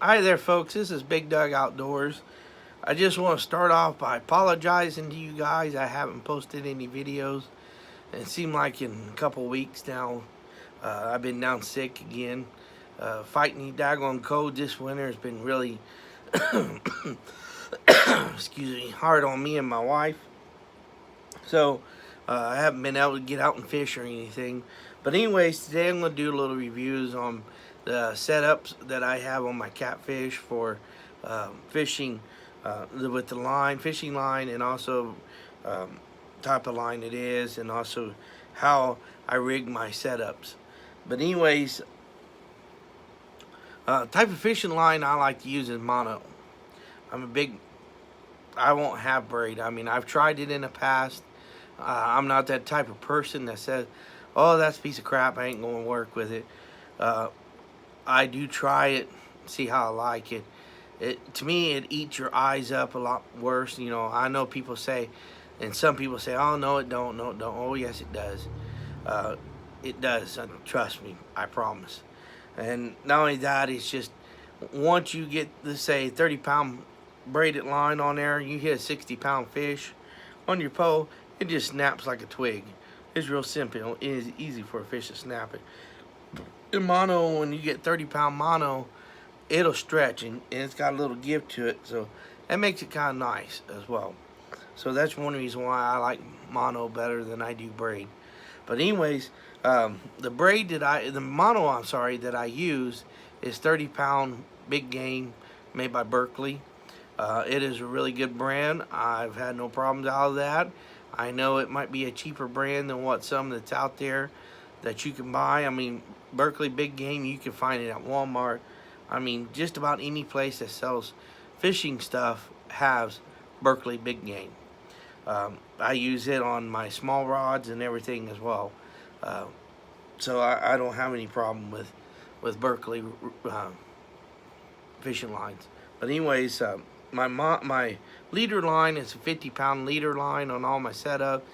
Hi there, folks. This is Big Doug Outdoors. I just want to start off by apologizing to you guys. I haven't posted any videos. It seemed like in a couple weeks now, I've been down sick again. Fighting the daggone cold this winter has been really, excuse me, hard on me and my wife. So I haven't been able to get out and fish or anything. But anyways, today I'm going to do a little reviews on the setups that I have on my catfish for fishing with the line, fishing line, and also type of line it is, and also how I rig my setups. But anyways, type of fishing line I like to use is mono. I won't have braid. I mean, I've tried it in the past. I'm not that type of person that says, oh, that's a piece of crap, I ain't going to work with it. I do try it, see how I like it. To me, it eats your eyes up a lot worse. You know, I know people say, and some people say, oh, no, it don't, no, it don't. Oh, yes, it does. It does, trust me, I promise. And not only that, it's just, once you get, let's say, 30-pound braided line on there, you hit a 60-pound fish on your pole, it just snaps like a twig. It's real simple. It is easy for a fish to snap it. In mono, when you get 30-pound mono, it'll stretch, and it's got a little give to it, so that makes it kind of nice as well. So that's one reason why I like mono better than I do braid. But anyways, the mono, I'm sorry, that I use is 30-pound big game made by Berkley. It is a really good brand. I've had no problems out of that. I know it might be a cheaper brand than what some that's out there that you can buy. I mean, Berkley Big Game, you can find it at Walmart. I mean, just about any place that sells fishing stuff has Berkley Big Game. I use it on my small rods and everything as well. So I don't have any problem with Berkley fishing lines. But anyways, my leader line is a 50-pound leader line on all my setup.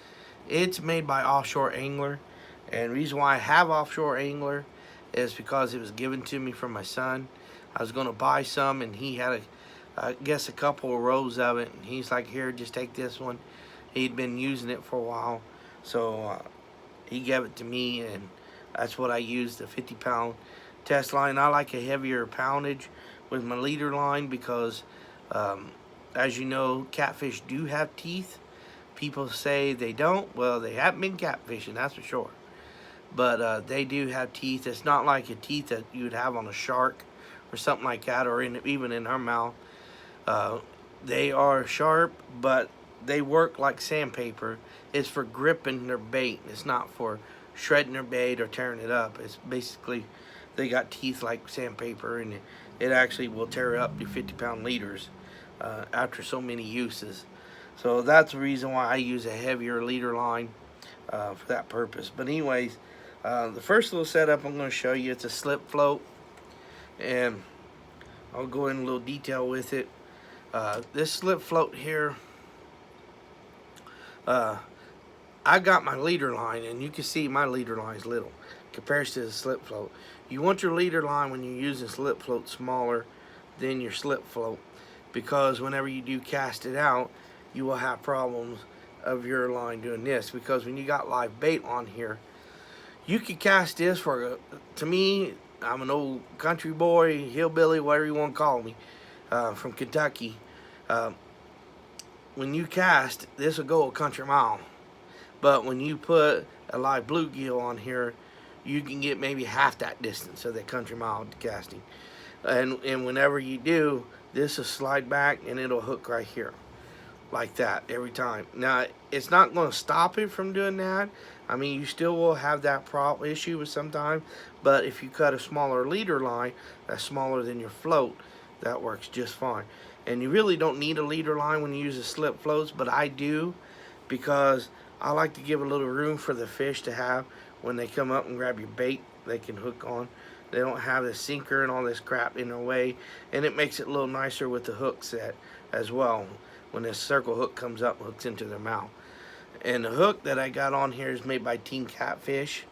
It's made by Offshore Angler, and the reason why I have Offshore Angler is because it was given to me from my son. I was going to buy some, and he had I guess a couple of rows of it, and he's like, here, just take this one. He'd been using it for a while, so he gave it to me, and that's what I used, the 50-pound test line. I like a heavier poundage with my leader line because as you know, catfish do have teeth. People say they don't. Well, they haven't been catfishing, that's for sure. But they do have teeth. It's not like a teeth that you would have on a shark or something like that, or even in our mouth. They are sharp, but they work like sandpaper. It's for gripping their bait. It's not for shredding their bait or tearing it up. It's basically, they got teeth like sandpaper, and it actually will tear up your 50-pound leaders after so many uses. So that's the reason why I use a heavier leader line for that purpose. But anyways, the first little setup I'm going to show you, it's a slip float, and I'll go in a little detail with it. This slip float here, I got my leader line, and you can see my leader line is little compared to the slip float. You want your leader line when you're using slip float smaller than your slip float, because whenever you do cast it out, you will have problems of your line doing this, because when you got live bait on here, you can cast this for, to me, I'm an old country boy, hillbilly, whatever you want to call me, from Kentucky. When you cast, this will go a country mile. But when you put a live bluegill on here, you can get maybe half that distance of that country mile casting. And whenever you do, this will slide back and it'll hook right here. Like that every time. Now, it's not going to stop it from doing that. I mean, you still will have that problem issue with sometimes, but if you cut a smaller leader line that's smaller than your float, that works just fine. And you really don't need a leader line when you use the slip floats, but I do, because I like to give a little room for the fish to have when they come up and grab your bait, they can hook on. They don't have the sinker and all this crap in their way, and it makes it a little nicer with the hook set as well. When this circle hook comes up and hooks into their mouth. And the hook that I got on here is made by Team Catfish.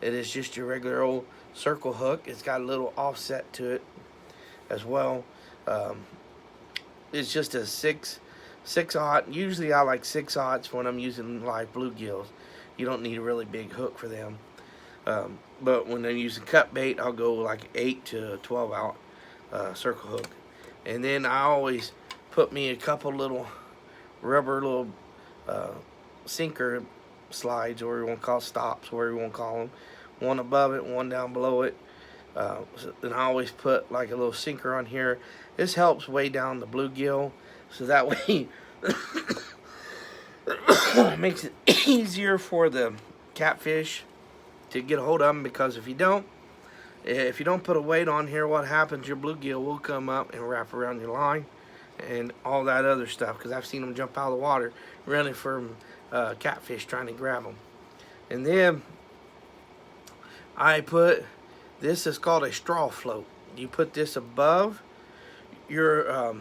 It is just your regular old circle hook. It's got a little offset to it. as well. Um, it's just a 6/0. Usually I like 6/0 when I'm using live bluegills. You don't need a really big hook for them. But when I'm using cut bait, I'll go like 8 to 12 out circle hook. And then I always put me a couple little rubber little uh, sinker slides, or you want to call stops, whatever you want to call them. One above it, one down below it. And I always put like a little sinker on here. This helps weigh down the bluegill, so that way it makes it easier for the catfish to get a hold of them. Because if you don't put a weight on here, what happens? Your bluegill will come up and wrap around your line and all that other stuff. Because I've seen them jump out of the water running from catfish trying to grab them. And then I put this is called a straw float. You put this above your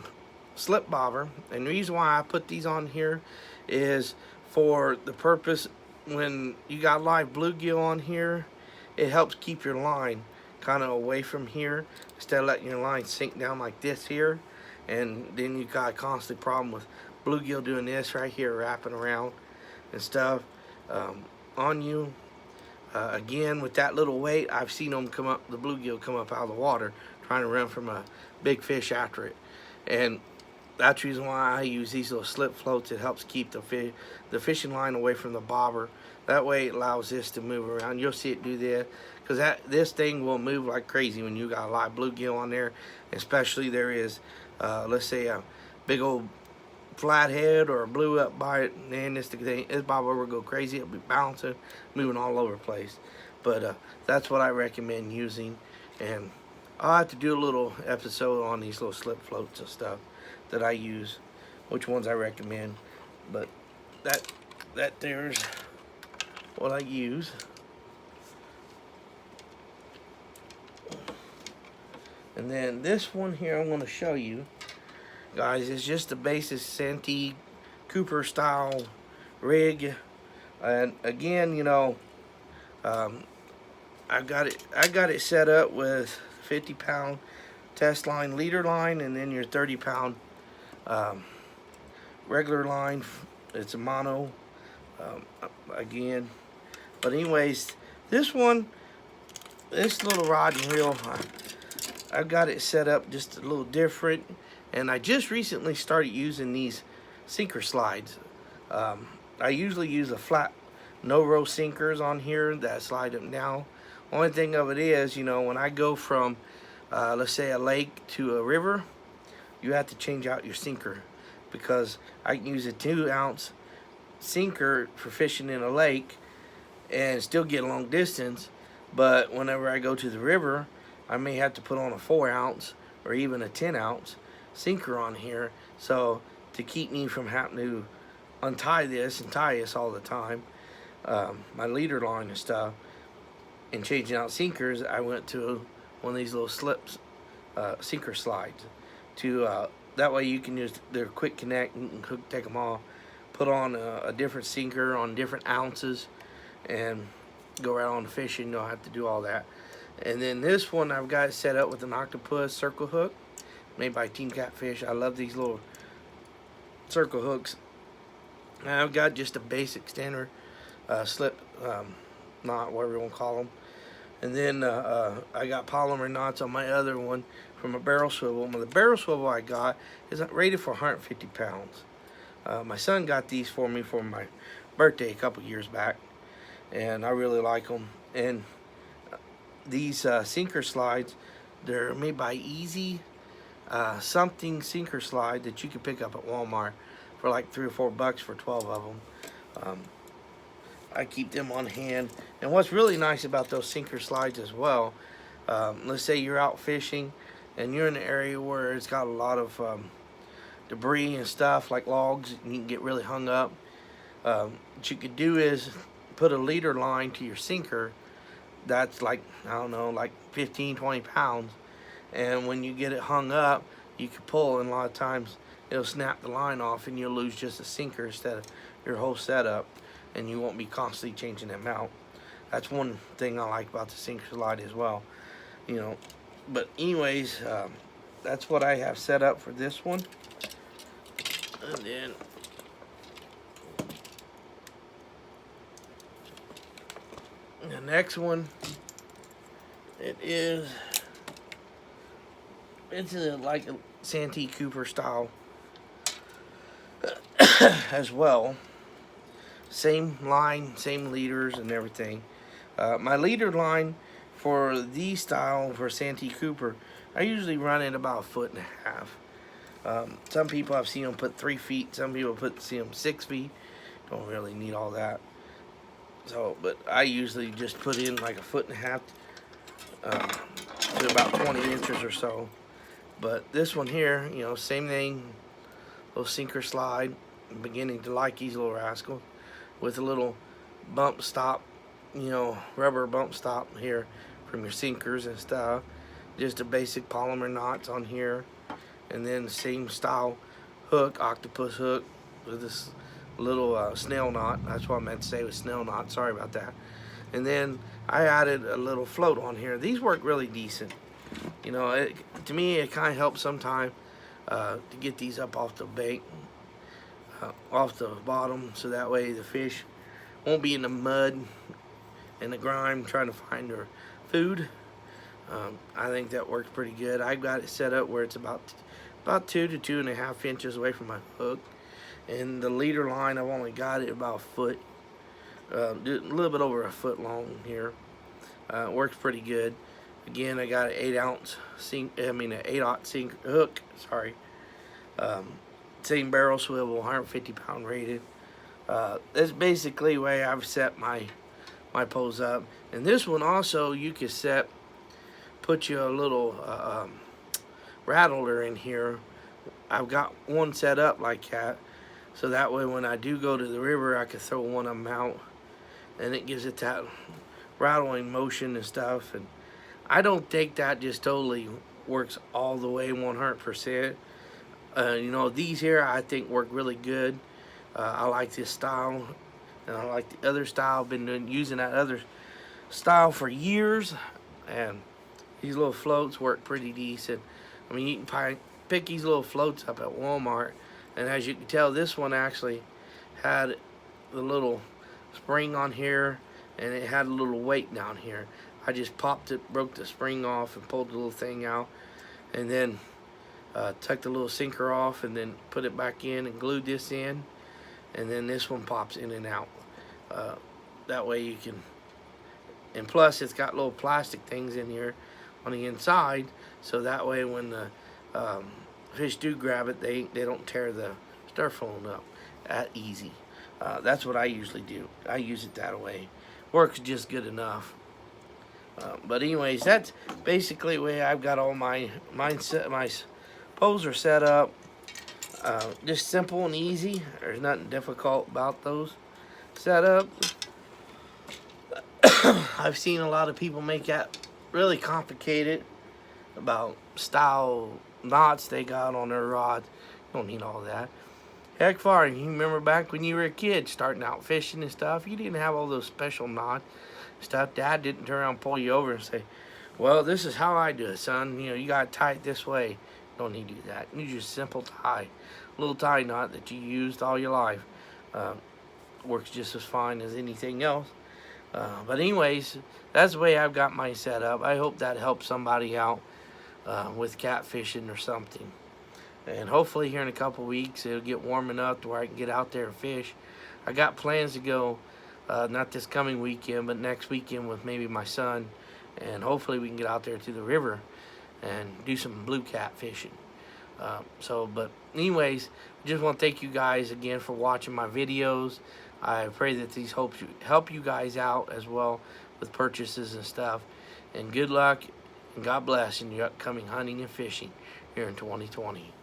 slip bobber, and the reason why I put these on here is for the purpose when you got live bluegill on here, it helps keep your line kind of away from here instead of letting your line sink down like this here, and then you got a constant problem with bluegill doing this right here, wrapping around and stuff on you. Again, with that little weight, I've seen them come up, the bluegill come up out of the water trying to run from a big fish after it. And that's the reason why I use these little slip floats. It helps keep the fishing line away from the bobber. That way it allows this to move around. You'll see it do this, because this thing will move like crazy when you got a live bluegill on there. Especially there is, let's say a big old flathead or a blue up by it, and this bobber will go crazy. It'll be bouncing, moving all over the place. But that's what I recommend using. And I'll have to do a little episode on these little slip floats and stuff that I use, which ones I recommend. But that there's what I use. And then this one here I'm going to show you guys is just the basic Santee Cooper style rig. And again, you know, I got it set up with 50-pound test line, leader line, and then your 30-pound regular line. It's a mono again. But anyways, this little rod and reel, I've got it set up just a little different. And I just recently started using these sinker slides. I usually use a flat no-row sinkers on here that slide them down. Only thing of it is, you know, when I go from, let's say, a lake to a river, you have to change out your sinker, because I can use a 2-ounce sinker for fishing in a lake and still get a long distance. But whenever I go to the river, I may have to put on a 4-ounce or even a 10-ounce sinker on here, so to keep me from having to untie this and tie this all the time, my leader line and stuff, and changing out sinkers, I went to one of these little slips sinker slides to that way you can use their quick connect and take them off, put on a different sinker on different ounces, and go right on the fishing. You don't have to do all that. And then this one I've got it set up with an octopus circle hook made by Team Catfish. I love these little circle hooks. And I've got just a basic standard slip knot, whatever you want to call them. And then I got polymer knots on my other one from a barrel swivel. The barrel swivel I got is rated for 150 pounds. My son got these for me for my birthday a couple years back, and I really like them. And these sinker slides, they're made by Easy something sinker slide that you can pick up at Walmart for like $3 or $4 for 12 of them. I keep them on hand. And what's really nice about those sinker slides as well, let's say you're out fishing and you're in an area where it's got a lot of debris and stuff like logs, and you can get really hung up. What you could do is put a leader line to your sinker that's like, I don't know, like 15-20 pounds, and when you get it hung up, you can pull, and a lot of times it'll snap the line off and you'll lose just a sinker instead of your whole setup, and you won't be constantly changing them out. That's one thing I like about the sinker slide as well, you know. But anyways, that's what I have set up for this one. And then the next one, it's like a Santee Cooper style as well. Same line, same leaders and everything. My leader line for these style for Santee Cooper, I usually run it about 1.5 feet. Some people I've seen them put 3 feet. Some people see them 6 feet. Don't really need all that. So, but I usually just put in like 1.5 feet to about 20 inches or so. But this one here, you know, same thing. Little sinker slide. I'm beginning to like these little rascals with a little bump stop, you know, rubber bump stop here from your sinkers and stuff. Just a basic polymer knots on here, and then the same style hook, octopus hook with this little snail knot. That's what I meant to say with snail knot. Sorry about that. And then I added a little float on here. These work really decent. You know, to me it kind of helps sometimes to get these up off the bank, off the bottom, so that way the fish won't be in the mud and the grime trying to find their food. I think that works pretty good. I've got it set up where it's about 2 to 2.5 inches away from my hook, and the leader line I've only got it about a foot, a little bit over a foot long here. It works pretty good. Again, I got an 8-ounce an 8/0 sink hook. Sorry. Same barrel swivel, 150-pound rated. That's basically the way I've set my poles up. And this one also, you can put you a little rattler in here. I've got one set up like that, so that way when I do go to the river, I can throw one of them out, and it gives it that rattling motion and stuff. And I don't think that just totally works all the way 100%. You know, these here I think work really good. I like this style, and I like the other style. I've been using that other style for years, and these little floats work pretty decent. I mean, you can pick these little floats up at Walmart, and as you can tell, this one actually had the little spring on here, and it had a little weight down here. I just popped it, broke the spring off, and pulled the little thing out, and then took the little sinker off, and then put it back in and glued this in, and then this one pops in and out. That way you can, and plus it's got little plastic things in here on the inside, so that way when the fish do grab it, they don't tear the styrofoam up that easy. That's what I usually do. I use it that way. Works just good enough. But anyways, that's basically the way I've got all my poles are set up. Just simple and easy. There's nothing difficult about those setups. I've seen a lot of people make that really complicated about style knots they got on their rods. You don't need all that. Heck, far, you remember back when you were a kid starting out fishing and stuff, you didn't have all those special knots stuff. Dad didn't turn around and pull you over and say, well, this is how I do it, son. You know, you got to tie it this way. You don't need to do that. You just simple tie. A little tie knot that you used all your life. Works just as fine as anything else. But anyways, that's the way I've got mine set up. I hope that helps somebody out with catfishing or something. And hopefully here in a couple weeks it'll get warm enough to where I can get out there and fish. I got plans to go, not this coming weekend, but next weekend with maybe my son. And hopefully we can get out there to the river and do some blue cat fishing. But anyways, I just want to thank you guys again for watching my videos. I pray that these help you guys out as well with purchases and stuff. And good luck and God bless in your upcoming hunting and fishing here in 2020.